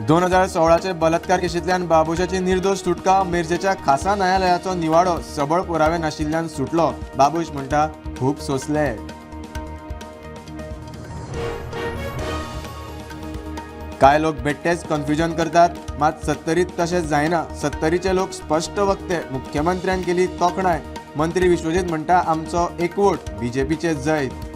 2016चे बलात्कार केशींतल्यान बाबुशाची निर्दोष सुटका, मिरजेच्या खासा न्यायालयाचो निवाडो सबळ पुरावे नाशिल्ल्यान सुटलो. बाबुश म्हणटा खूब सोंसले. कांय लोक बेट्टेच कन्फ्युजन करतात, मात सत्तरीत तशें जायना. सत्तरीचे लोक स्पश्ट वक्ते. मुख्यमंत्र्यान केली तोखणाय. मंत्री विश्वजीत म्हणटा आमचो एकवोट, बीजेपीचे जैत.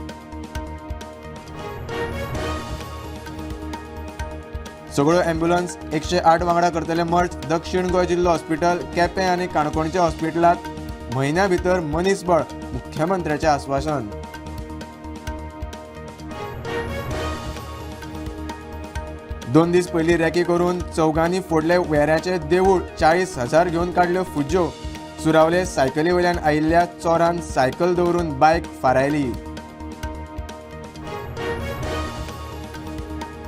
सगळ्यो अँब्युलन्स 108 वांगडा करतले मर्ज. दक्षिण गोंय जिल्लो हॉस्पिटल, केपें आनी काणकोणच्या हॉस्पिटलांत म्हयन्या भितर मनीसबळ. मुख्यमंत्र्याचें आश्वासन. दोन दीस पयलीं रेकी करून चौगांनी फोडले वेऱ्याचे देवूळ. 40,000 घेवन काडल्यो फुज्यो. सुरावले सायकली वयल्यान आयिल्ल्या चोरान सायकल दवरून बायक फारायली.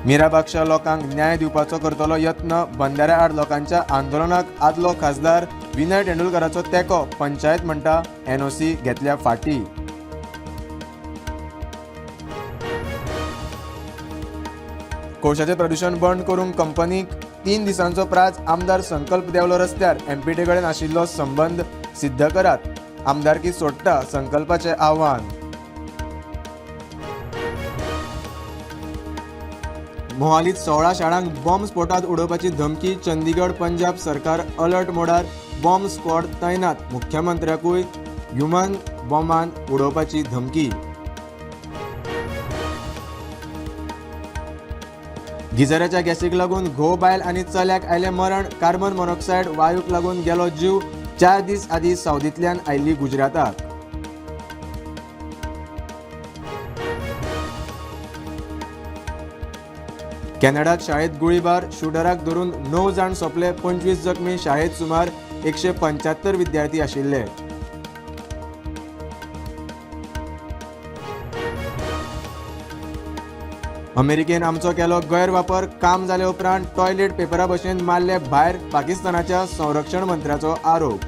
मिराबागच्या लोकांक न्याय दिवपाचो करतलो यत्न. बंधाऱ्या आड लोकांच्या आंदोलनाक आदलो खासदार विनय तेंडुलकराचो तेंको. पंचायत म्हणटा एनओसी घेतल्या फाटीं. कोळशाचें प्रदूषण बंद करूंक कंपनीक 3 दिसांचो प्राझ. आमदार संकल्प देवलो रस्त्यार. एमपीटी कडेन आशिल्लो संबंद सिद्ध करात. आमदारकी सोडटा संकल्पाचें आव्हान. मोहालीत 16 शाळांक बॉम्ब स्फोटात उडोवपाची धमकी. चंदीगड पंजाब सरकार अलर्ट मोडार. बॉम्ब स्क्वॉड तैनात. मुख्यमंत्र्याकूय ह्युमन बॉम्बान उडोवपाची धमकी. गिजराच्या गॅसीक लागून घोव बायल आनी चल्याक आयलें मरण. कार्बन मोनॉक्सायड वायूक लागून गेलो जीव. 4 दीस आदीं सावदींतल्यान आयिल्ली गुजराताक. कॅनडात शाळेत गोळीबार. शूटराक धरून 9 जाण सोंपले. 25 जखमी. शाळेत सुमार 175 विद्यार्थी आशिल्ले. अमेरिकेन आमचो केलो गैरवापर. काम जाले उपरांत टॉयलेट पेपरा भशेन मारले भायर. पाकिस्तानाच्या संरक्षण मंत्र्याचो आरोप.